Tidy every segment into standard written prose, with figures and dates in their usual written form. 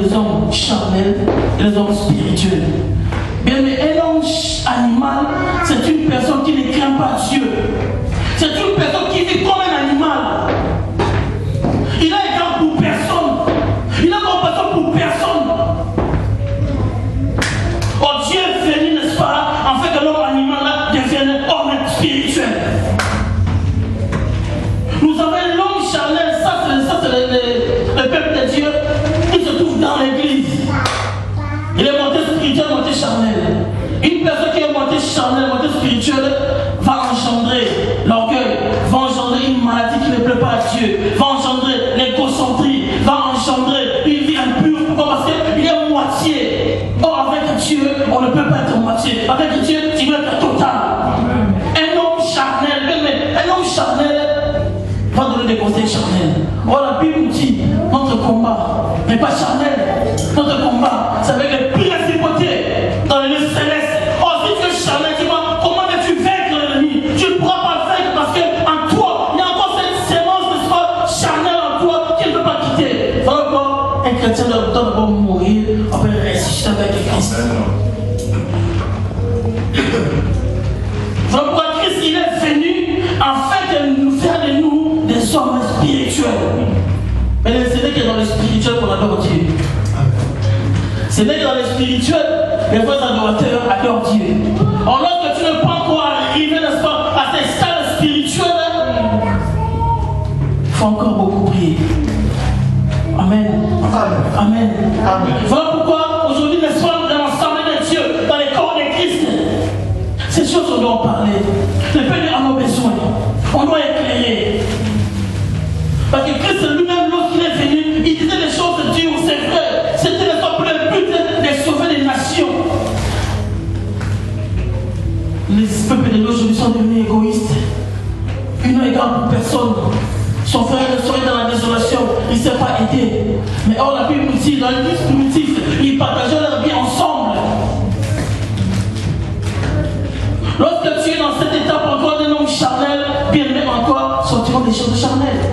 les hommes charnels et les hommes spirituels. Bien, mais un homme animal, c'est une personne qui ne craint pas Dieu. C'est une personne qui vit comme un animal. Il n'a égard pour personne. Il n'a compassion pour personne. Oh, Dieu est venu, n'est-ce pas, en fait que l'homme animal là devienne homme spirituel. Nous avons l'homme charnel, ça c'est le peuple de Dieu qui se trouve dans l'église. Il est monté spirituel, monté charnel. Une personne qui est montée charnelle, montée spirituelle, va engendrer l'orgueil, va engendrer une maladie qui ne plaît pas à Dieu, va engendrer l'égocentrie, va engendrer une vie impure. Pourquoi? Parce qu'il est moitié. Or, avec Dieu, on ne peut pas être moitié. Avec Dieu, tu dois être total. Un homme charnel va donner des conseils charnels. Or, la Bible nous dit, notre combat n'est pas charnel. Notre combat, c'est avec les principautés dans les lieux célestes. Or, si tu es charnel, dis-moi, comment veux-tu vaincre l'ennemi? Tu ne pourras pas vaincre parce qu'en toi, il y a encore cette sémence de soi charnel en toi qui ne peut pas quitter. Voilà pourquoi un chrétien doit d'abord mourir, après ressusciter avec Christ. Voilà pourquoi Christ, il est venu afin de nous faire de nous des hommes spirituels. Mais ce n'est que dans le spirituel qu'on adore Dieu. Ce n'est que dans le spirituel, les vrais adorateurs adorent Dieu. Alors lorsque tu n'es pas encore arrivé, n'est-ce pas, à ces stades spirituels, il faut encore beaucoup prier. Amen. Amen. Amen. Voilà pourquoi aujourd'hui, n'est-ce pas, dans l'ensemble de Dieu, dans les corps de Christ, ces choses on doit en parler. Le Père en a besoin. On doit éclairer. Parce que Christ lui-même, lorsqu'il est venu, il disait les choses de Dieu, c'est vrai. C'était pour le but de sauver les nations. Les peuples d'aujourd'hui sont devenus égoïstes. Ils n'ont égard pour personne. Son frère est dans la désolation, il ne s'est pas aidé. Mais or, la Bible nous dit, dans le livre primitif, ils partageaient leur vie ensemble. Lorsque tu es dans cette étape encore d'un homme charnel, bien même en toi sortiront des choses charnelles.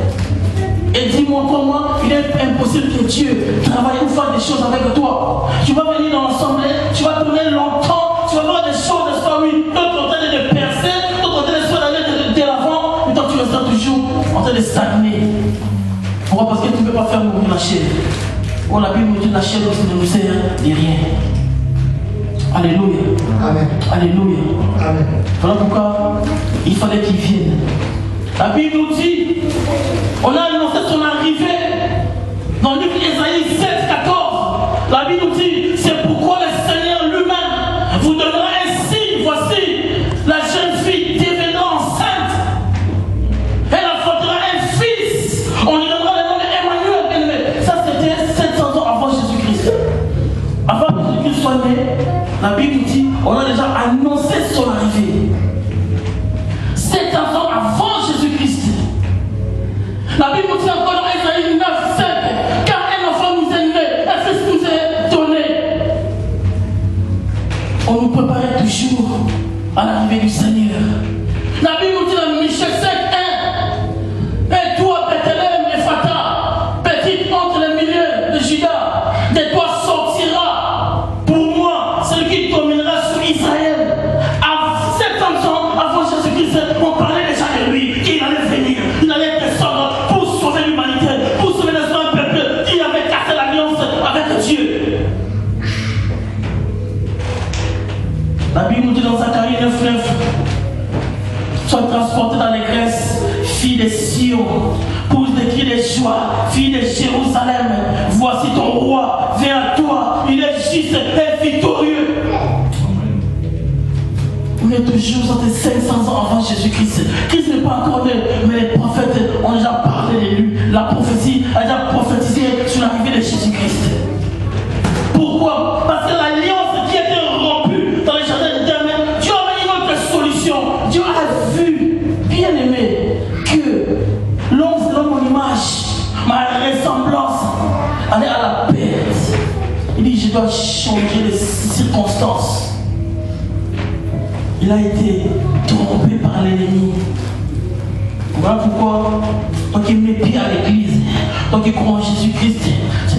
Et dis-moi comment il est impossible que Dieu travaille ou fasse des choses avec toi. Tu vas venir dans l'assemblée, tu vas tourner longtemps, tu vas voir des choses, n'est-ce pas, oui, d'autres en train de percer, d'autres en train d'aller de l'avant, mais toi tu restes toujours en train de stagner. Pourquoi? Parce que tu ne peux pas faire mourir la chair. Oh, la Bible nous dit la chair ne nous sert de rien. Alléluia. Amen. Alléluia. Amen. Voilà pourquoi il fallait qu'il vienne. La Bible nous dit, on a annoncé son arrivée dans le livre d'Ésaïe 7-14. La Bible nous dit, c'est pourquoi le Seigneur lui-même vous donnera un signe. Voici, la jeune fille deviendra enceinte. Elle enfantera un fils. On lui donnera le nom d'Emmanuel. Ça, c'était 700 ans avant Jésus-Christ. Avant que Jésus-Christ soit né, la Bible nous dit, on a déjà annoncé son arrivée. 700 ans avant Jésus-Christ. La Bible nous dit encore dans Ésaïe 9, 5, car un enfant nous est né, un fils nous est donné. On nous préparait toujours à l'arrivée du Seigneur. La Bible nous dit dans Michée 5, 1, et toi, Bethléem, Ephrata, petite entre les milieux de Juda, de toi sortira pour moi celui qui dominera sur Israël. À 700 ans avant Jésus-Christ, on parlait déjà de lui, qu'il allait venir, il allait descendre pour sauver l'humanité, pour sauver les autres peuples qui avaient cassé l'alliance avec Dieu. La Bible nous dit dans Zacharie 9, 9, sois transporté dans les Grèces, fille de Sion, pousse des cris de joie, fille de Jérusalem, voici ton roi, viens à toi, il est juste et victorieux. On est toujours entre 500 ans avant Jésus-Christ. Christ n'est pas encore né, mais les prophètes ont déjà parlé de lui. La prophétie a déjà prophétisé sur l'arrivée de Jésus-Christ. Pourquoi? Parce que l'alliance qui a été rompue dans les jardins d'Éden, Dieu a mis une autre solution. Dieu a vu, bien aimé, que l'homme c'est l'homme en image, ma ressemblance allait à la perte. Il dit, je dois changer les circonstances. Il a été trompé par l'ennemi. Voilà pourquoi, toi qui mets pied à l'église, toi qui crois en Jésus-Christ,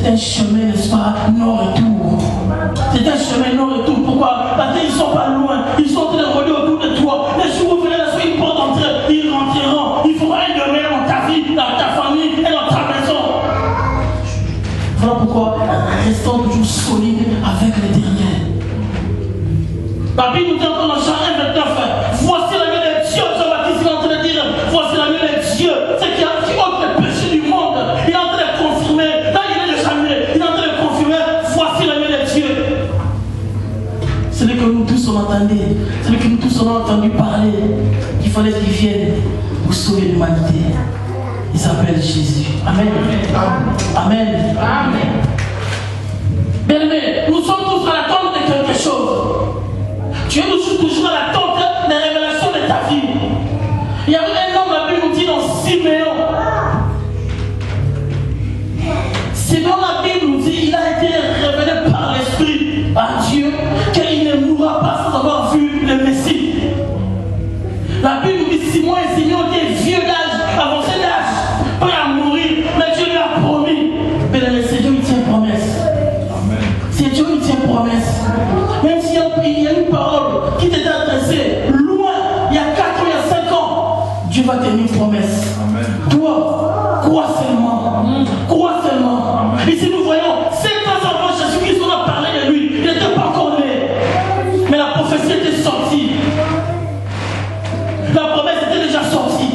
c'est un chemin, n'est-ce pas, non-retour. C'est un chemin non-retour. Pourquoi? Parce qu'ils ne sont pas loin. Ils sont en train de rôder autour de toi. Les jours où viendront sur une porte d'entrée, ils rentreront. Il faudra un domaine dans ta vie, dans ta famille et dans ta maison. Voilà pourquoi restons toujours solides avec l'éternel. La Bible nous dit encore dans Jean 1, 29, voici la main de Dieu. Jean-Baptiste est en train de dire, voici la main de Dieu. C'est qui ôte le péché du monde. Il est en train de confirmer. Là, il est déjà né. Il est en train de confirmer, voici la main de Dieu. Celui que nous tous on entendait, celui que nous tous on a entendu parler, qu'il fallait qu'il vienne pour sauver l'humanité. Il s'appelle Jésus. Amen. Amen. Amen. Bien-aimés, nous sommes tous à l'attente de quelque chose. Tu es toujours à l'attente des révélations de ta vie. Il y avait un homme, la Bible nous dit dans Siméon. Siméon, la Bible nous dit, il a été révélé par l'Esprit à Dieu qu'il ne mourra pas sans avoir vu le Messie. La Bible nous dit Siméon était vieux d'âge, avancé d'âge, prêt à mourir, mais Dieu lui a promis. Mais c'est Dieu, il tient promesse. C'est Dieu, il tient promesse. Même s'il y a une parole qui t'était adressée loin, il y a 4 ans, il y a 5 ans, Dieu va tenir une promesse. Amen. Toi, crois seulement. Crois seulement. Amen. Ici nous voyons 7 ans avant Jésus-Christ, on a parlé de lui. Il n'était pas encore né. Mais la prophétie était sortie. La promesse était déjà sortie.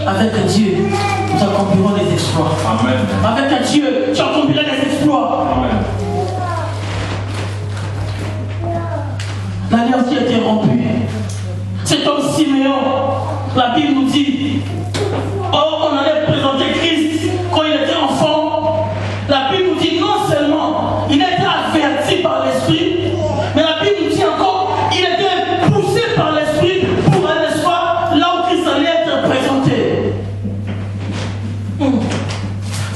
Avec Dieu, nous accomplirons des exploits. Amen. Avec Dieu, tu accompliras des exploits. Amen. L'alliance qui a été rompue. C'est comme Siméon. La Bible nous dit, oh, on allait présenter Christ quand il était enfant. La Bible nous dit non seulement il a été averti par l'Esprit, mais la Bible nous dit encore, il était poussé par l'Esprit pour aller là où Christ allait être présenté.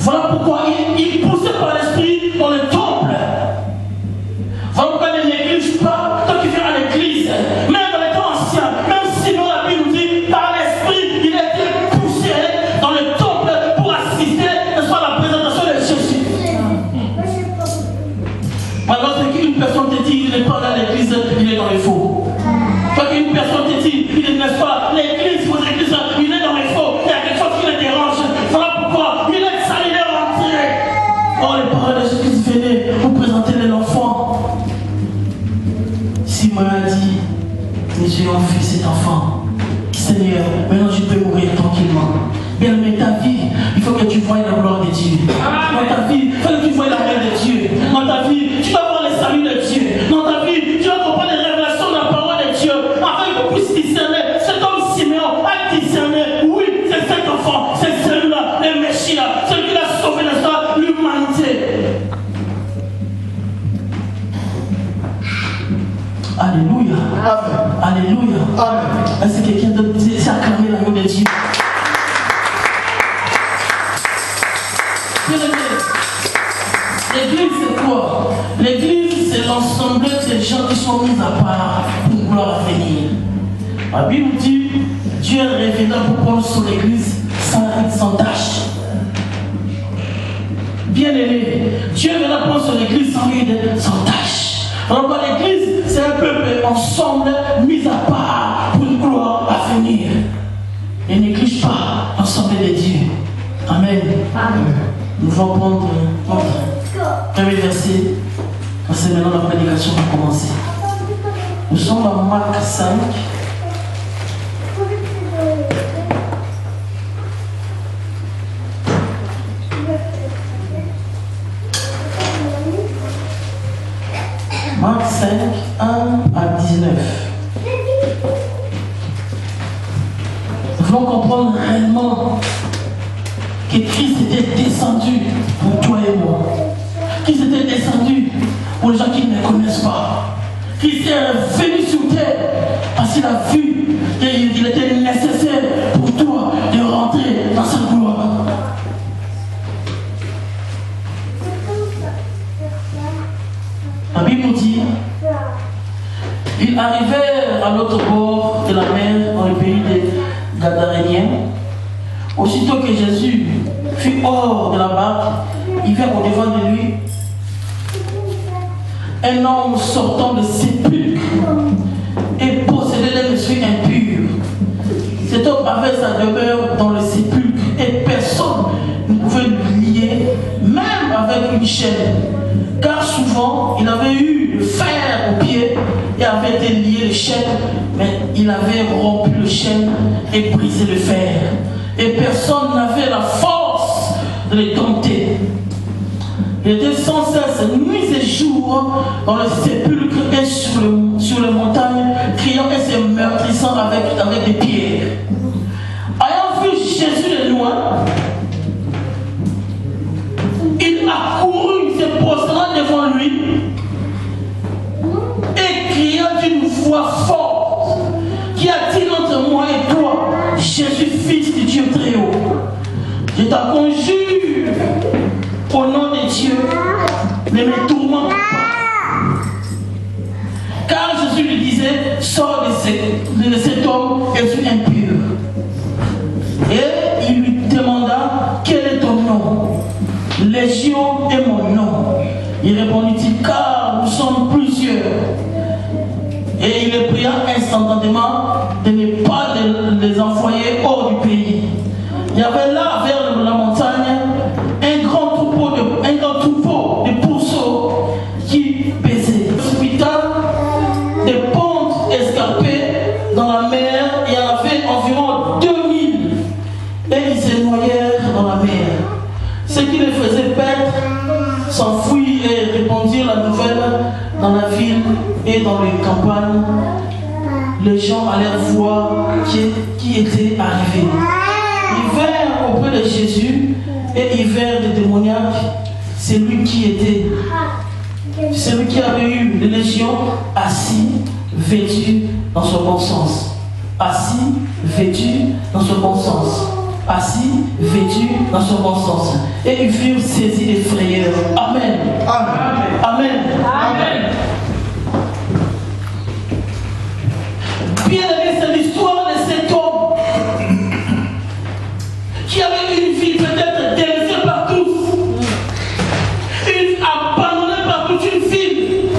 Voilà pourquoi il poussait par l'Esprit dans le temple. Voilà pourquoi il ne néglige pas quand il vient à l'église. Même dans les temps anciens, même si dans la Bible nous dit, par l'Esprit, il a été poussé dans le temple pour assister à la présentation de Jésus. Alors, c'est qu'une personne te dit qu'il n'est pas dans l'église, il est dans les faux. Quand une personne te dit, il n'est pas l'église, vos églises, il est dans les faux. Il y a quelque chose qui le dérange. Voilà pourquoi il est ça, il est rentré. Oh, les paroles de Jésus venaient pour présenter l'enfant. Simon a dit, mais j'ai envie cet enfant. Seigneur, maintenant je peux mourir tranquillement. Bien aimé, ta vie, il faut que tu voies la gloire de Dieu. Dans ta vie, il faut que tu voies la main de Dieu. Dans ta vie, tu dois voir le salut de Dieu. Dans ta vie, tu dois comprendre les révélations de la parole de Dieu. Afin que tu puisses discerner. C'est comme Siméon a discerné. Oui, c'est cet enfant, c'est celui-là, le Messie, celui qui a sauvé l'humanité. Alléluia. Amen. Alléluia. Amen. Est-ce que quelqu'un d'autre s'est acclamé l'amour de Dieu? L'église c'est quoi? L'église c'est l'ensemble des gens qui sont mis à part pour gloire à venir. La Bible dit Dieu est révélant pour prendre sur l'église sans tâche. Bien aimé, Dieu est là prendre sur l'église sans tâche. Alors l'église, c'est un peuple ensemble mis à part pour une gloire à venir. Et néglige pas l'ensemble de Dieu. Amen. Amen. Nous allons prendre notre premier verset. C'est maintenant la prédication va commencer. Nous sommes dans Marc 5. Marc 5, 1 à 19. Nous voulons comprendre réellement que Christ était descendu pour toi et moi. Christ était descendu pour les gens qui ne le connaissent pas. Christ est venu sur terre parce qu'il a vu qu'il était nécessaire pour toi de rentrer dans sa gloire. La Bible nous dit, ils arrivèrent à l'autre bord de la mer, dans le pays des Gadaréniens. Aussitôt que Jésus fut hors de la barque, il vient au-devant de lui un homme sortant de sépulcre et possédé d'un esprit impur. Cet homme avait sa demeure dans le sépulcre et personne ne pouvait le lier, même avec une chaîne. Car souvent, il avait eu le fer au pied et avait été lié le chêne, mais il avait rompu le chêne et brisé le fer. Et personne n'avait la force de les dompter. Il était sans cesse, nuit et jour, dans le sépulcre et sur les montagnes, criant et se meurtrissant avec des pierres. Ayant vu Jésus de loin, il accourut, se prostrant devant lui, et criant d'une voix forte, qu'y a-t-il entre moi et toi, Jésus, fils du Dieu très haut? Je t'en conjure, au nom de Dieu, ne me tourmente pas. Car Jésus lui disait, sors de cet homme, esprit impur. Et il lui demanda, quel est ton nom? Légion est mon nom. Il répondit-il, car nous sommes plusieurs. Et il les pria instantanément de ne pas les envoyer hors du pays. Il y avait là, vers la montagne, un grand troupeau de pourceaux qui baisaient. L'hôpital, des pentes escarpées dans la mer, il y en avait environ 2000. Et ils se noyèrent dans la mer. Ce qui les faisait perdre s'enfuirent et répandirent la nouvelle dans la ville et dans les campagnes. Les gens allèrent voir qui était arrivé. Ils vinrent auprès de Jésus et ils vinrent des démoniaques. C'est lui qui avait eu des légions, assis, vêtu dans son bon sens. Assis, vêtu dans son bon sens. Assis, vêtu dans son bon sens. Et ils furent saisis des frayeurs. Amen. Amen. Amen. Amen. Bien aimé, c'est l'histoire de cet homme qui avait une vie peut-être délaissée par tous, abandonnée par toute une ville.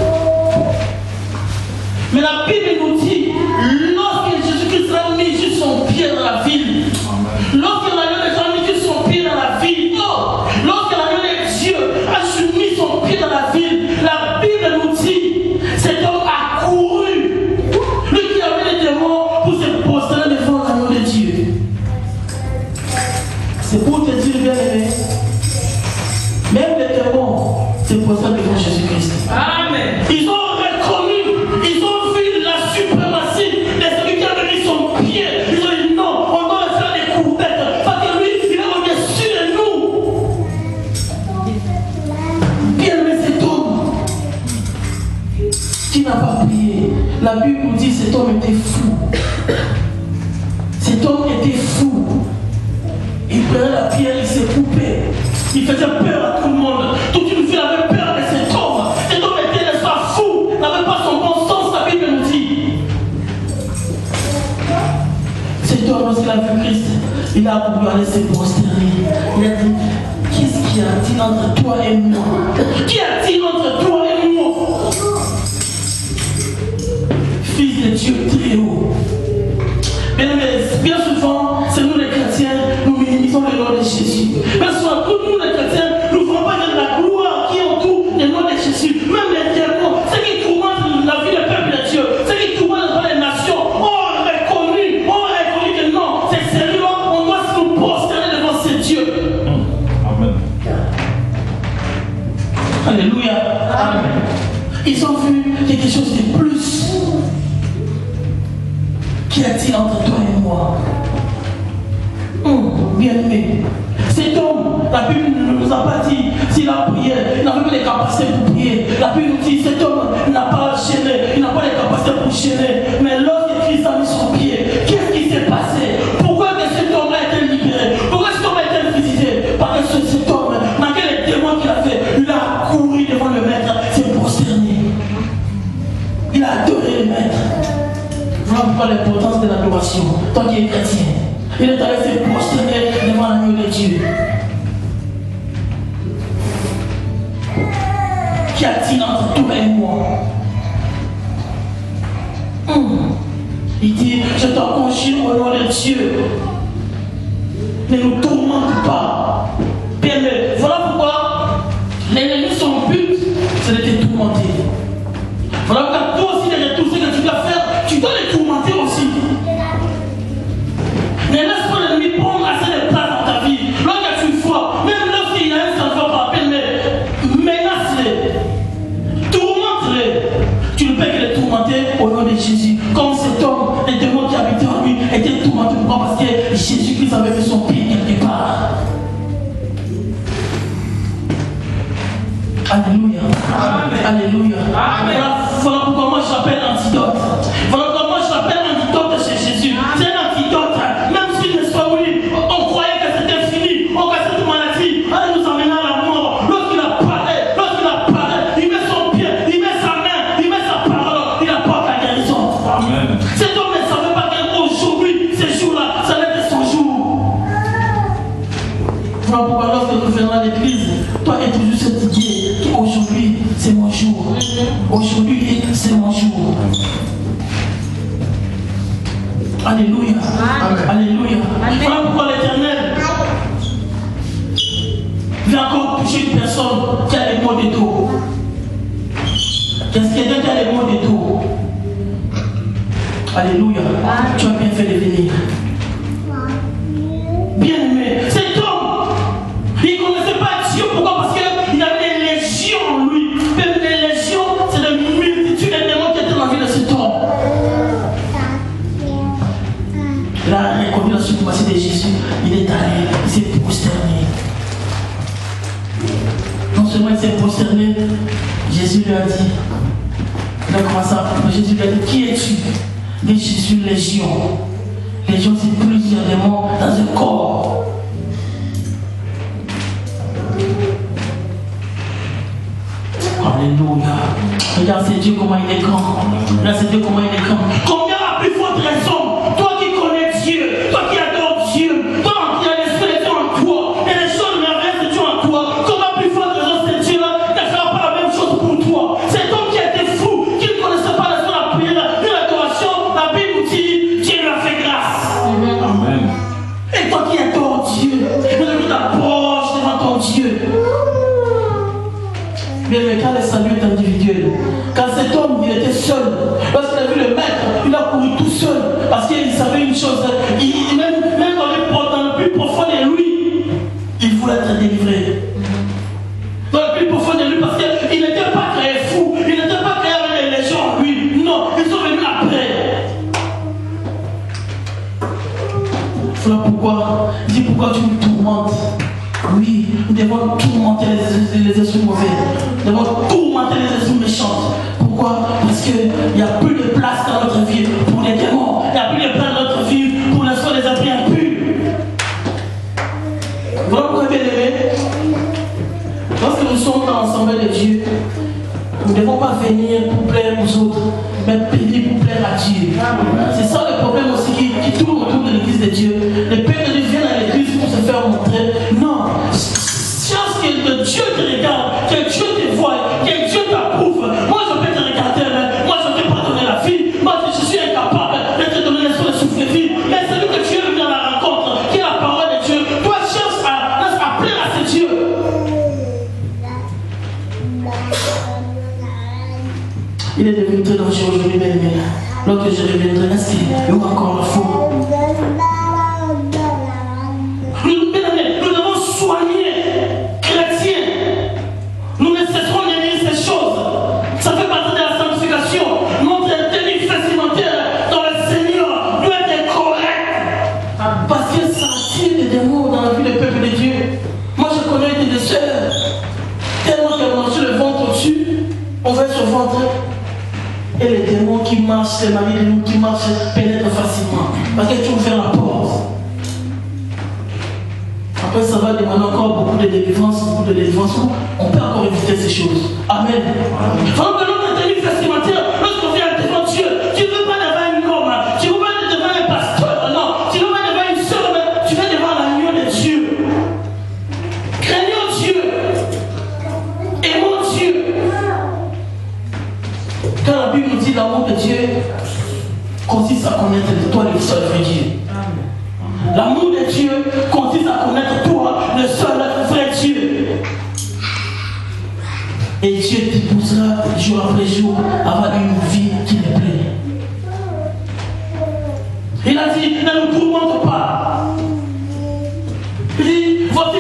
Mais la Bible nous dit, lorsque Jésus-Christ a mis juste son pied dans la ville, lorsque l'agneau de Dieu a mis juste son pied dans la ville, lorsque l'agneau de Dieu a mis son pied dans la ville, la Bible nous dit, cet homme a couru. Lui qui avait les démons pour se prosterner devant l'agneau de Dieu. C'est pour te dire, bien aimé, même les démons se prosternent devant Jésus-Christ. Amen. Ils ont reconnu, ils ont vu la suprématie de celui qui avait mis son pied. Ils ont dit non, on doit le faire des courbettes parce que lui, il est au-dessus de nous. Bien aimé, cet homme qui n'a pas prié. La Bible nous dit que cet homme était fou. Cet homme était fou. Il prenait la pierre, il s'est coupé. Il faisait peur à tout le monde. Toute une ville avait peur de cet homme. Cet homme était, n'est-ce pas, fou. N'avait pas son bon sens, la Bible nous dit. Cet homme, lorsqu'il a vu Christ, il a voulu aller se prosterner. Il a dit, qu'est-ce qu'il y a-t-il entre toi et moi? Qu'y a-t-il entre toi et moi? Fils de Dieu très haut. Bien souvent, c'est nous les chrétiens, nous minimisons le nom de Jésus. Bien souvent, nous les chrétiens, nous ne voyons pas de la gloire qui entoure le nom de Jésus. Même les diamants, ceux qui tourmentent la vie du peuple de Dieu, ceux qui tourmentent les nations, ont reconnu que non, c'est celui-là, on doit nous prosterner devant ce Dieu. Amen. Alléluia. Amen. Ils ont vu quelque chose de plus. Qu'y a-t-il entre toi et moi? Bien aimé. Cet homme, la Bible ne nous a pas dit s'il a prié, il n'avait pas les capacités pour prier. La Bible nous dit cet homme n'a pas gêné, il n'a pas les capacités pour gêner. Mais lorsque Christ a mis son pied, qu'est-ce qui s'est passé? Pourquoi cet homme a été libéré? Pourquoi cet homme a été visité? Parce que cet homme, malgré les démons qu'il a fait, il a couru devant le maître, s'est prosterné. Il a adoré le maître. Voilà pourquoi l'importance de l'adoration. Toi qui es chrétien, il est allé se prosterner devant l'agneau de Dieu. qu'y a-t-il entre toi et moi? Il dit, je t'en conjure au nom de Dieu. Ne nous tourmente pas. Bien, voilà pourquoi l'ennemi, son but, c'est de te tourmenter. Voilà pourquoi toi aussi, derrière tout ce que tu dois faire, tu dois les tourmenter aussi. Ne laisse pas l'ennemi prendre assez de place dans ta vie. Lorsque tu vois, même lorsqu'il y a un enfant par appel, mais menace-les. Tourmente-les. Tu ne peux que les tourmenter au nom de Jésus. Comme cet homme, les démons qui habitaient en lui étaient tourmentés. Pourquoi? Parce que Jésus-Christ avait fait son pied quelque part. Alléluia. Amen. Alléluia. Amen. Voilà pourquoi moi je l'appelle antidote. Voilà pourquoi moi je l'appelle antidote de chez Jésus. C'est un antidote. Même si n'est-ce pas oui, on croyait que c'était fini. On que cette maladie allait nous emmener à la mort. Lorsqu'il apparaît, il met son pied, il met sa main, il met sa parole, il apporte la guérison. Amen. Cet homme ne savait pas qu'aujourd'hui, ce jour-là, ça allait être son jour. Voilà pourquoi lorsque nous venons à l'église, toi et toujours cette idée qu'aujourd'hui c'est mon jour. Aujourd'hui c'est mon jour. Alléluia. Amen. Alléluia. Amen. Voilà pourquoi l'Éternel vient encore toucher une personne qui a les maux de dos. Qu'est-ce qu'il y a qui a les maux de dos? Alléluia. Tu as bien fait de venir. Bien aimé, cet homme, il ne connaissait pas Dieu. Pourquoi? Parce qu'il avait des légions en lui. Même des légions, c'est des multitudes de démons qui étaient dans la vie de cet homme. Là, il a connu la suprématie de Jésus. Il est allé, il s'est prosterné. Non seulement il s'est prosterné, Jésus lui a dit, il a commencé à appeler. Jésus lui a dit, qui es-tu? Il dit, je suis légion. Légion, c'est plusieurs démons dans un corps. Alléluia. Regarde, c'est Dieu comment il est grand. Là, c'est Dieu comment il est grand. Combien a plus forte raison? Toi qui connais Dieu, toi qui adores Dieu, toi qui as l'esprit de Dieu en toi, et les choses merveilleuses de Dieu en toi, combien plus forte raison ce Dieu-là ne fera pas la même chose pour toi? Cet homme qui était fou, qui ne connaissait pas la prière, ni l'adoration, la Bible dit, Dieu lui a fait grâce. Amen. Et toi qui adores Dieu, tu t'approches devant ton Dieu. Bien, mais quand le salut est individuel, quand cet homme il était seul, lorsqu'il a vu le maître, il a couru tout seul, parce qu'il savait une chose, même dans le plus profond de lui, il voulait être délivré. Dans le plus profond de lui, parce qu'il n'était pas créé fou, il n'était pas créé avec les légions en lui, non, ils sont venus après. Voilà pourquoi, il dit pourquoi tu me tourmentes. Oui, nous devons tourmenter les esprits mauvais. Nous devons tourmenter les esprits méchants. Pourquoi? Parce qu'il n'y a plus de place dans notre vie pour les démons. Il n'y a plus de place dans notre vie pour l'instant des esprits impurs. Voilà pourquoi, bien aimé, lorsque nous sommes dans l'ensemble de Dieu, nous ne devons pas venir pour plaire aux autres, mais venir pour plaire à Dieu. C'est ça le problème aussi qui tourne autour de l'église de Dieu. Les peuples de Dieu viennent à l'église pour se faire montrer. Non, chance que Dieu te regarde, que Dieu te voit, que Dieu t'approuve. Moi je peux te regarder, moi je peux pas donner la vie. Moi je suis incapable de te donner l'esprit de souffle de vie. Mais celui que Dieu vient à la rencontre, qui est la parole de Dieu, toi cherche à plaire à ce Dieu. Il est devenu très dangereux aujourd'hui, bien aimé. Lorsque je reviendrai, est-ce qu'il y aura encore le faux? Nous devons soigner chrétiens. Nous ne cesserons de dire ces choses. Ça fait partie de la sanctification. Notre tenue vestimentaire dans le Seigneur doit être correcte. Parce que ça attire des démons dans la vie du peuple de Dieu. Moi je connais des sœurs, tellement qu'elles mangent le ventre au-dessus, on va sur le ventre. Et les démons qui marchent, les maris de nous qui marchent, pénètrent facilement. Parce que tu ouvres la porte. Après, ça va demander encore beaucoup de délivrance. On peut encore éviter ces choses. Amen. Pendant que notre tenue vestimentaire, lorsqu'on vient devant Dieu, tu ne veux pas devant un homme, tu ne veux pas devant un pasteur, non. Tu ne veux pas devant une soeur, mais tu veux devant l'agneau de Dieu. Craignons Dieu. Aimons Dieu. l'amour de Dieu consiste à connaître toi le seul vrai Dieu. L'amour de Dieu consiste à connaître toi le seul vrai Dieu. Et Dieu te poussera jour après jour à avoir une vie qui te plaît. Il a dit, ne nous tourmente pas. Il dit, voici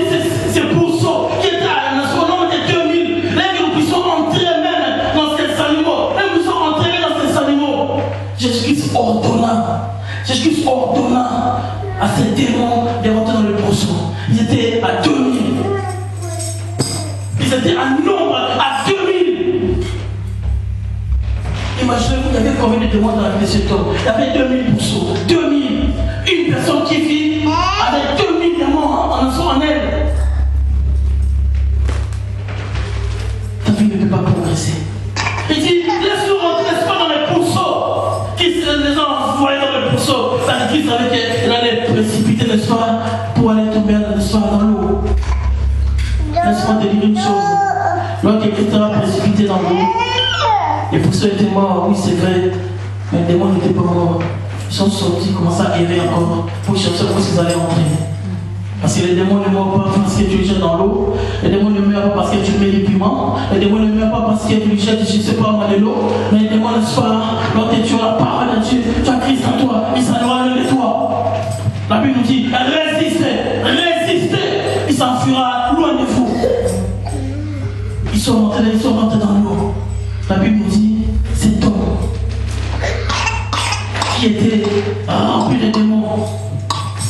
ces pourceaux qui étaient à son nombre de 2000. Là que nous puissions entrer même dans ces animaux. Là que nous puissions entrer dans ces animaux. Jésus-Christ ordonna à ces démons de rentrer dans le pourceau. Ils étaient à 2000. Ils étaient à nombre à 2000. Imaginez-vous, il y avait combien de démons dans la vie de cet homme? Il y avait 2000 pourceaux. 2000. Une personne qui vit avec 2000 démons en elle. Ta vie ne peut pas progresser. Il dit, laisse-nous rentrer, n'est-ce pas, dans les pourceaux. Les gens voyaient dans le pourceau. Parce qu'ils savaient qu'elle allait précipiter, n'est-ce pas, pour aller tomber, n'est-ce pas, dans l'eau. Laisse-moi te dire une chose. Lorsque Christ sera précipité dans l'eau, les pourceaux étaient morts, oui c'est vrai, mais les démons n'étaient pas morts. Ils sont sortis, commencent à errer encore pour chercher où ils allaient entrer. Parce que les démons ne meurent pas parce que tu les jettes dans l'eau. Les démons ne meurent pas parce que tu mets des piments. Les démons ne meurent pas parce que tu les jettes, je ne sais pas moi, de l'eau. Mais les démons, n'est-ce pas, lorsque tu as la parole de Dieu, tu as Christ en toi, il s'éloigne de toi. La Bible nous dit, résistez, il s'enfuira loin de vous. Ils sont rentrés dans l'eau. La Bible nous dit, cet homme qui était rempli de démons,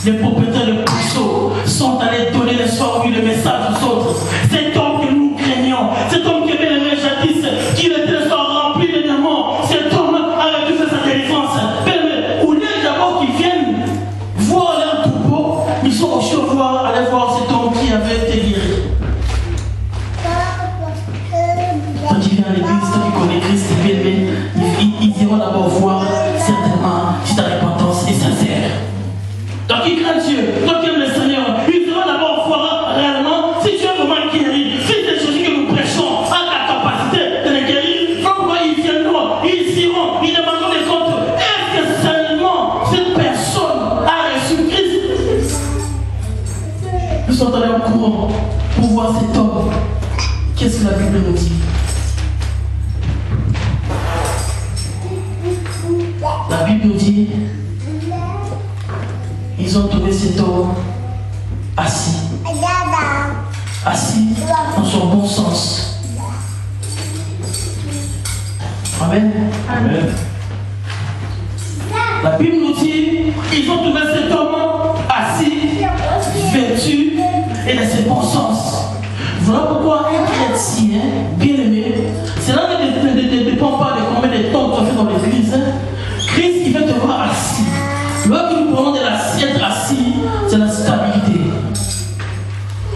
les propriétaires de pourceaux sont allés donner le soir le message aux autres. Cet homme que nous craignons, cet homme qui avait les jadis, qui était le soir rempli de démons, cet homme avait dû faire sa délivrance. Mais au lieu d'abord qu'ils viennent voir leur troupeau, ils sont au cheval aller voir cet homme qui avait été guéri. Quand tu viens à l'église, toi qui connais Christ, ils iront d'abord voir certainement si ta repentance est sincère. Donc ils craignent Dieu, donc ils aiment le Seigneur. Ils iront d'abord voir réellement si tu es vraiment guéri, si c'est Jésus que nous prêchons a la capacité de les guérir. Pourquoi ils viendront, ils iront, ils demanderont des comptes. Est-ce que seulement cette personne a reçu Christ? Nous sommes allés en courant pour voir cet homme. Qu'est-ce que la Bible nous dit? La Bible nous dit, ils ont trouvé cet homme assis dans son bon sens. Amen. Amen. La Bible nous dit, ils ont trouvé cet homme assis, vêtu et dans ses bons sens. Voilà pourquoi un chrétien bien aimé, cela ne dépend pas de combien de temps tu as fait dans l'église. Christ, il veut te voir assis. Lorsque nous prenons de l'assiette assis, c'est la stabilité.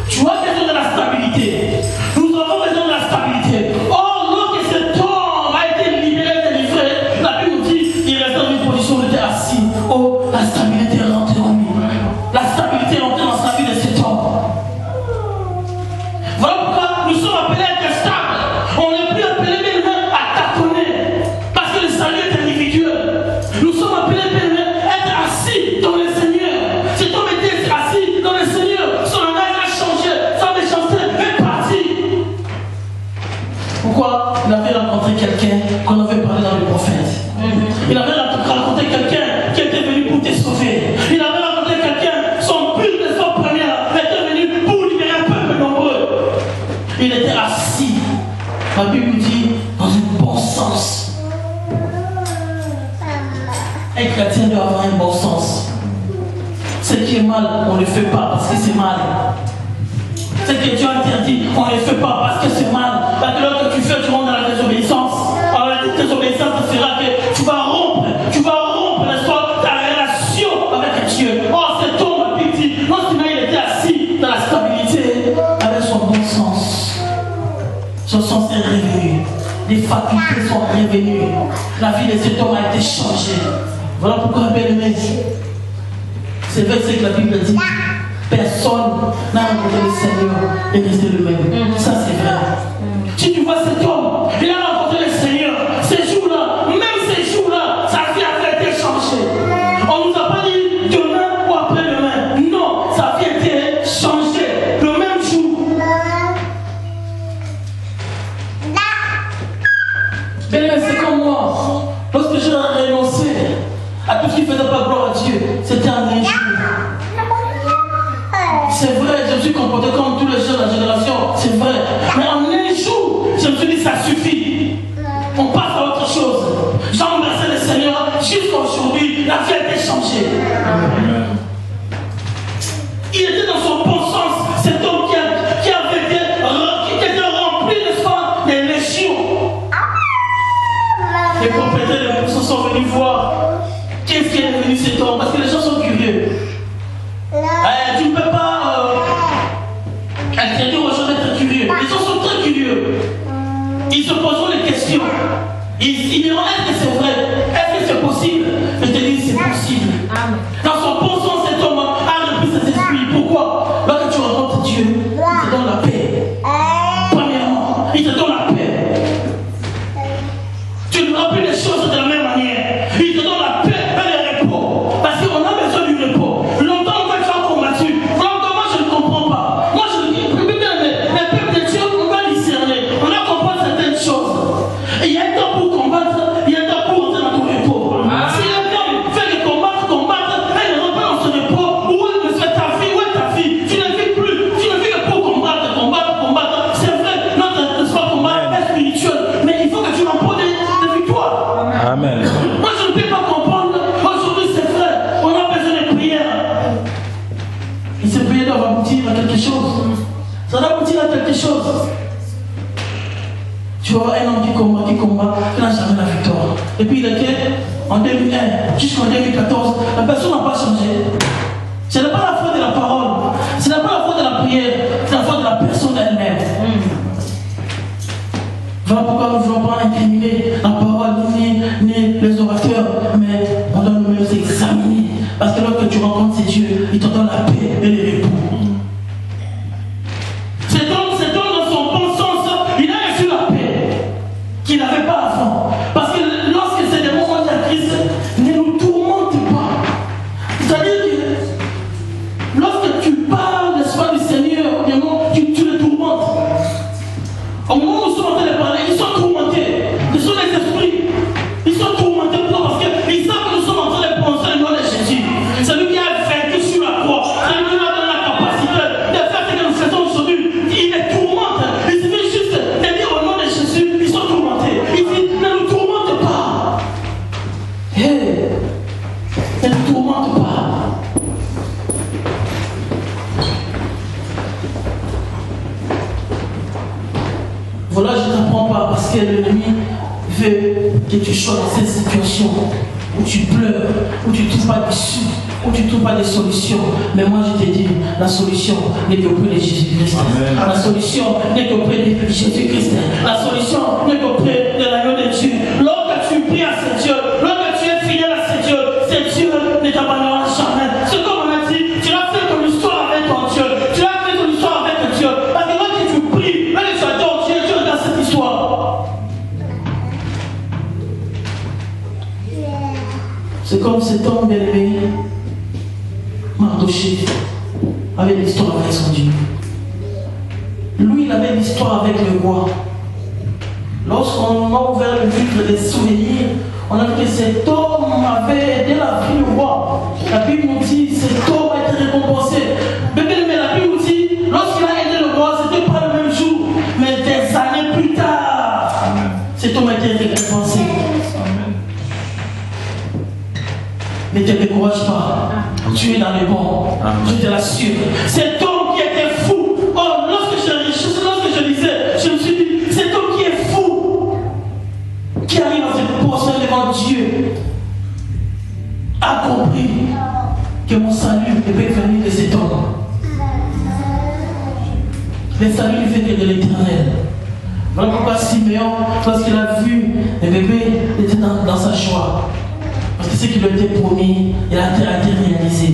Tu as besoin de la stabilité. Nous avons besoin de la stabilité. Or, lorsque cet homme a été libéré, délivré, la Bible nous dit il reste dans une position où il était assis. Oh, la stabilité est rentrée en lui. La stabilité est rentrée dans sa vie de cet homme. Voilà pourquoi nous sommes appelés à être stables. On n'est plus appelés même à tâtonner. Parce que le salut est individuel. Nous sommes appelés à être assis dans le Seigneur. Cet homme était assis dans le Seigneur. Son langage a changé. Sa méchanceté est partie. Pourquoi? Il avait rencontré quelqu'un qu'on avait parlé dans le prophète. Il avait rencontré quelqu'un qui était venu pour te sauver. Il avait rencontré quelqu'un, son but de son première était venu pour libérer un peuple nombreux. Il était assis. La Bible dit dans un bon sens. Un chrétien doit avoir un bon sens. Ce qui est mal, on ne le fait pas parce que c'est mal. Ce que Dieu interdit, on ne le fait pas parce que c'est mal. Parce que lorsque tu fais, tu rentres dans la désobéissance. Alors la désobéissance fera que tu vas rompre ta relation avec Dieu. Or cet homme, la Bible dit, non seulement il était assis dans la stabilité, avec son bon sens. Son sens est revenu. Les facultés sont revenues. La vie de cet homme a été changée. Voilà pourquoi, bien aimé, c'est vrai ce que la Bible dit. Personne n'a rencontré le Seigneur et resté le même. Ça, c'est vrai. Si tu vois cet homme, il a rencontré le Seigneur. Ces jours-là, même c'était un injure. C'est vrai, je me suis comporté comme tous les jeunes de la génération, c'est vrai. Mais en un jour, je me suis dit, ça suffit. On passe à autre chose. J'ai embrassé le Seigneur jusqu'à aujourd'hui, la vie a été changée. Il était dans son bon sens, cet homme qui était rempli de foi, des légions. Les propriétaires des bourses sont venus voir qu'est-ce qui est devenu cet homme, parce que les gens sont curieux. Tu ne peux pas interdire aux gens d'être curieux. Les gens sont très curieux. Ils se poseront des questions. Ils diront, est-ce que c'est vrai? Est-ce que c'est possible? Je te dis, c'est possible. Dans son bon sens, cet homme a repris ses esprits. Pourquoi? Lorsque tu rencontres Dieu, il te donne la paix. Premièrement, il te donne la paix. Tu ne remplis les choses de la même manière. Il te donne la paix et le repos. Parce qu'on a besoin du repos. Longtemps, tu as combattu. Longtemps, moi, je ne comprends pas. Moi, je dis, les peuples de Dieu, on va discerner. On va comprendre certaines choses. Et il y a un temps pour combattre, il y a un temps pour entrer dans ton repos. Si un homme fait le combattre, et ne rentre pas dans son repos, où est ta vie, où est ta vie? Tu ne vis plus, tu ne vis que pour combattre. C'est vrai, notre combat est spirituel, mais il faut que tu remportes des victoires. Amen. Moi, je ne peux pas comprendre. Aujourd'hui, c'est vrai, on a besoin de prières. Et ces prières doivent aboutir à quelque chose. Ça doit aboutir à quelque chose. Tu vois un homme qui combat, qui n'a jamais la victoire. Et puis il était en 2001 jusqu'en 2014, la personne n'a pas changé. Ce n'est pas la faute de la parole, ce n'est pas la faute de la prière, c'est la faute de la personne elle-même. Voilà pourquoi nous ne voulons pas incriminer la parole ni les orateurs, mais on doit nous-mêmes examiner. Parce que lorsque tu rencontres ces dieux, ils te donnent la paix et le repos. Cet homme dans son bon sens, il a reçu la paix qu'il n'avait pas avant. Parce que lorsque c'est des moments de la crise, ne nous tourmente pas. C'est-à-dire que lorsque tu parles, n'est-ce pas, du Seigneur, tu le tourmentes. Au moment où nous sommes en train de parler, ils sont tourmentés. Ce sont les esprits. Ils sont tourmentés parce qu'ils savent que nous sommes en train de penser le nom de Jésus. C'est lui qui a vaincu sur la croix. C'est lui qui a donné la capacité de faire ce que nous faisons aujourd'hui. Il les tourmente. Il suffit juste de dire au nom de Jésus, ils sont tourmentés. Il dit, ne nous tourmente pas. Hey, ne nous tourmente pas. Voilà, je ne t'apprends pas parce que l'ennemi veut que tu sois dans cette situation où tu pleures, où tu ne trouves pas d'issue, où tu ne trouves pas de solution. Mais moi je te dis, la solution n'est qu'auprès de Jésus-Christ. La solution n'est qu'auprès de Jésus-Christ. La solution n'est qu'auprès de l'agneau de Dieu. Lorsque tu pries à ce Dieu, lorsque tu es fidèle à ce Dieu ne t'abandonnera jamais. C'est comme on a dit, tu as fait ton histoire avec ton Dieu. Tu as fait ton histoire avec Dieu. Parce que lorsque tu pries, lorsque tu adores Dieu, Dieu regarde cette histoire. C'est comme cet homme bien-aimé, Mardoché, avait l'histoire avec son Dieu. Lui, il avait l'histoire avec le roi. Lorsqu'on a ouvert le livre des souvenirs, on a vu que cet homme avait aidé la vie du roi. La Bible nous dit que cet homme a été récompensé. Mais la Bible nous dit, lorsqu'il a aidé le roi, ce n'était pas le même jour, mais des années plus tard, cet homme a été récompensé. Ne te décourage pas. Tu es dans les bons. Je te l'assure. Cet homme qui était fou. Oh, lorsque je lisais, je me suis dit, cet homme qui est fou, qui arrive à se poser devant Dieu, a compris que mon salut ne peut venir de cet homme. Le salut ne fait que de l'Éternel. Voilà pourquoi Siméon, lorsqu'il a vu le bébé, il était dans sa joie. Parce que ce qui lui a été promis, il a été réalisé.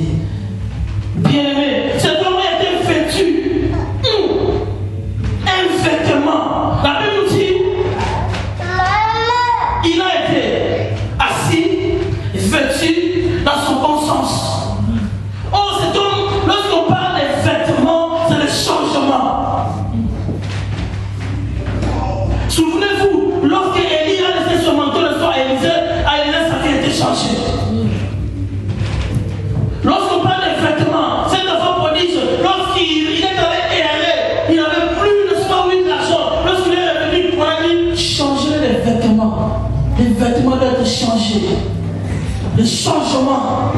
Bien aimé, cet homme a été vêtu. Un vêtement. La Bible nous dit, il a été assis, vêtu dans son bon sens. Oh, cet homme, lorsqu'on parle des vêtements, c'est le changement. Souvenez-vous, lorsque Élie a laissé son manteau le soir à Élisée, sa vie a été changée. Les vêtements doivent être changés. Le changement.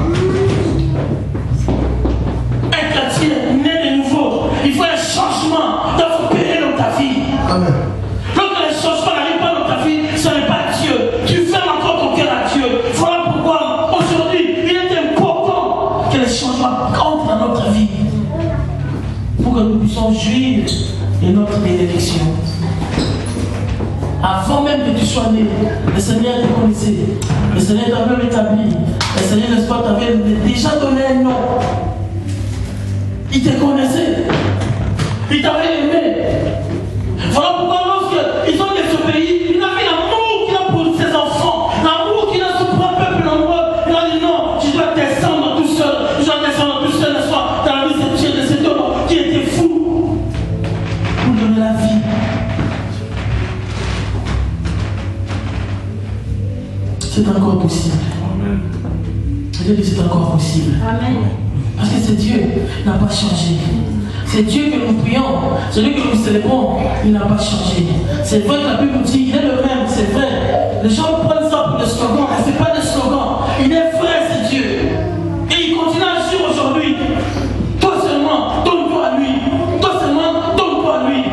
Un chrétien né de nouveau. Il faut un changement doit opérer dans ta vie. Amen. Lorsque les changements n'arrivent pas dans ta vie, ce n'est pas Dieu. Tu fermes encore ton cœur à Dieu. Voilà pourquoi aujourd'hui, il est important que les changements entrent dans notre vie. Pour que nous puissions jouir de notre bénédiction. Avant même que tu sois né, le Seigneur te connaissait. Le Seigneur t'avait établi. Le Seigneur, n'est-ce pas, t'avait déjà donné un nom. Il te connaissait. Il t'avait aimé. Voilà pourquoi lorsqu'ils ont désobéi, il a fait l'amour qu'il a pour ses enfants. L'amour qu'il a sur son peuple nombreux. Il a dit non, je dois descendre tout seul. Je dois descendre tout seul, n'est-ce pas, dans la vie de cet homme qui était fou. Pour donner la vie. C'est encore possible. Amen. Je dis c'est encore possible. Amen. Parce que c'est Dieu, il n'a pas changé. C'est Dieu que nous prions, c'est Dieu que nous célébrons, il n'a pas changé. C'est vrai que la Bible nous dit, il est le même, c'est vrai. Les gens prennent ça pour des slogans, mais ce n'est pas des slogans. Il est vrai, c'est Dieu. Et il continue à agir aujourd'hui. Toi seulement, donne-toi à lui. Toi seulement, donne-toi à lui.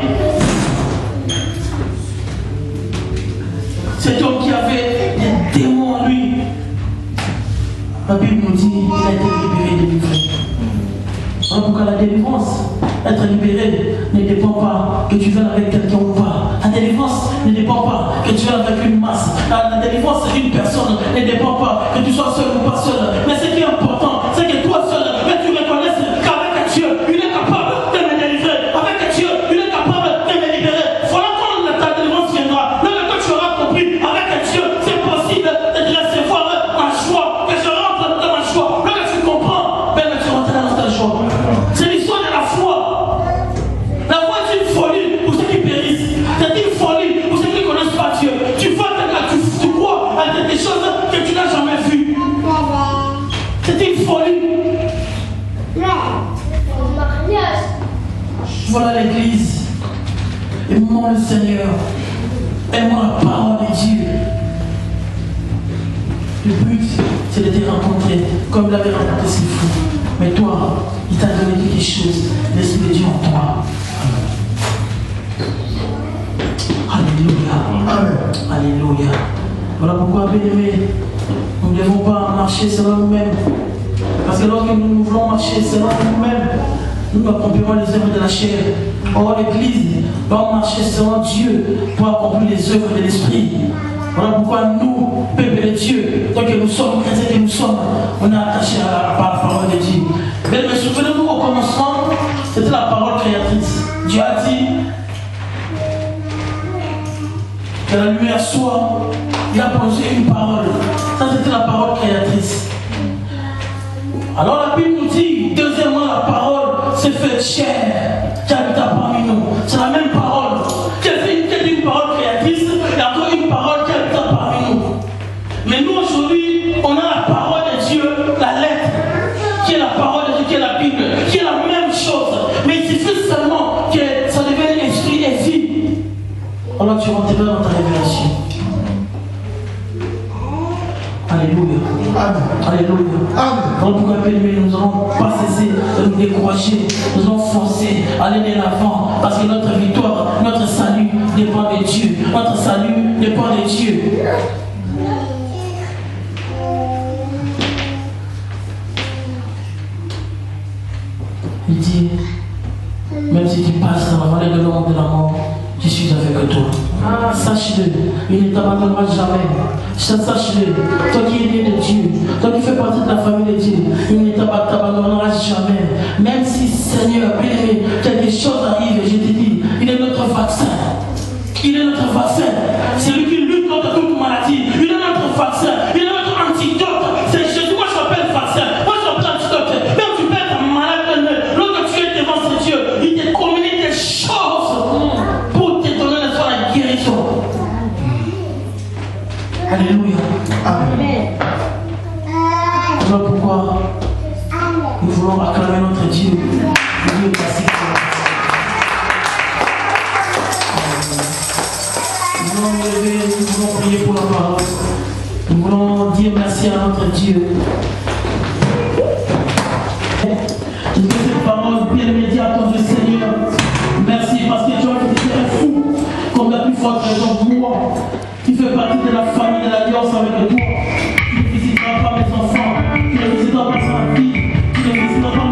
Cet homme qui avait des démons en lui, la Bible nous dit qu'il a été libéré, délivré. Alors pourquoi la délivrance, être libéré, ne dépend pas que tu viennes avec quelqu'un ou pas. La délivrance ne dépend pas que tu viennes avec une masse. La délivrance d'une personne ne dépend pas que tu sois seul ou pas seul. Mais ce qui est important, c'est que toi seul, mais tu reconnaisses qu'avec Dieu, il est capable de me délivrer. Avec Dieu, il est capable de me libérer. Voilà quand ta délivrance viendra. Lorsque tu auras compris, avec Dieu, c'est possible de recevoir ma joie, que je rentre dans ma joie. Lorsque tu comprends, ben tu rentres dans ta joie. C'est l'histoire de la foi. La foi est une folie pour ceux qui périssent. C'est une folie pour ceux qui ne connaissent pas Dieu. Tu vois, tu crois à des choses que tu n'as jamais vues. C'est une folie. Voilà l'église. Aimons le Seigneur. Aimons la parole de Dieu. Le but, c'est de te rencontrer comme il avait rencontré ses fous. Mais toi, il t'a donné quelque chose. L'Esprit de Dieu en toi. Alléluia. Amen. Alléluia. Voilà pourquoi, bien-aimés, nous ne devons pas marcher selon nous-mêmes. Parce que lorsque nous voulons marcher selon nous-mêmes, nous accomplirons les œuvres de la chair. Or, l'Église doit marcher selon Dieu pour accomplir les œuvres de l'Esprit. Voilà pourquoi nous, peuple de Dieu, tant que nous sommes chrétiens que nous sommes, on est attachés à la parole de Dieu. Mais souvenez-vous au commencement, c'était la parole créatrice. Dieu a dit que la lumière soit, il a posé une parole. Ça c'était la parole créatrice. Alors la Bible nous dit, deuxièmement, la parole s'est faite chair, qui habita parmi nous. C'est la même parole. Qui est une parole créatrice, et encore une parole qui habita parmi nous. Mais nous aujourd'hui, on a la parole de Dieu, la lettre, qui est la parole de Dieu, qui est la Bible, qui est la même chose. Mais il suffit seulement que ça devienne esprit et vie. Alors tu rentreras dans ta révélation. Alléluia. Amen. Alléluia. Amen. Donc pourquoi nous n'allons pas cesser de nous décourager, nous allons foncer, aller de l'avant, parce que notre victoire, notre salut dépend de Dieu. Notre salut dépend de Dieu. Il dit, même si tu passes dans la vallée de l'ombre de la mort, je suis avec toi. Sache-le, il ne t'abandonnera jamais. Sache-le, toi qui es né de Dieu, toi qui fais partie de la famille de Dieu, il ne t'abandonnera jamais. Même si, Seigneur, bien-aimé, quelque chose arrive, je te dis, il est notre vaccin. Il est notre vaccin. C'est lui qui lutte contre toute maladie. Il est notre vaccin. Il est notre antidote. C'est Jésus. Moi, je l'appelle vaccin. Moi, je l'appelle antidote. Même tu peux être malade, lorsque tu es devant ce Dieu, il te communique des choses pour te donner la guérison. Alléluia. Amen. Voilà pourquoi nous voulons acclamer notre Dieu. Dieu classique. Nous voulons prier pour la parole. dire merci à notre Dieu. Je fais cette parole bien immédiate au Dieu Seigneur. Merci parce que tu as été un fou comme la plus forte raison pour moi. Tu fais partie de la famille de l'Alliance avec toi. Tu ne visiteras pas mes enfants. Tu ne visiteras pas ma vie. Tu ne visiteras pas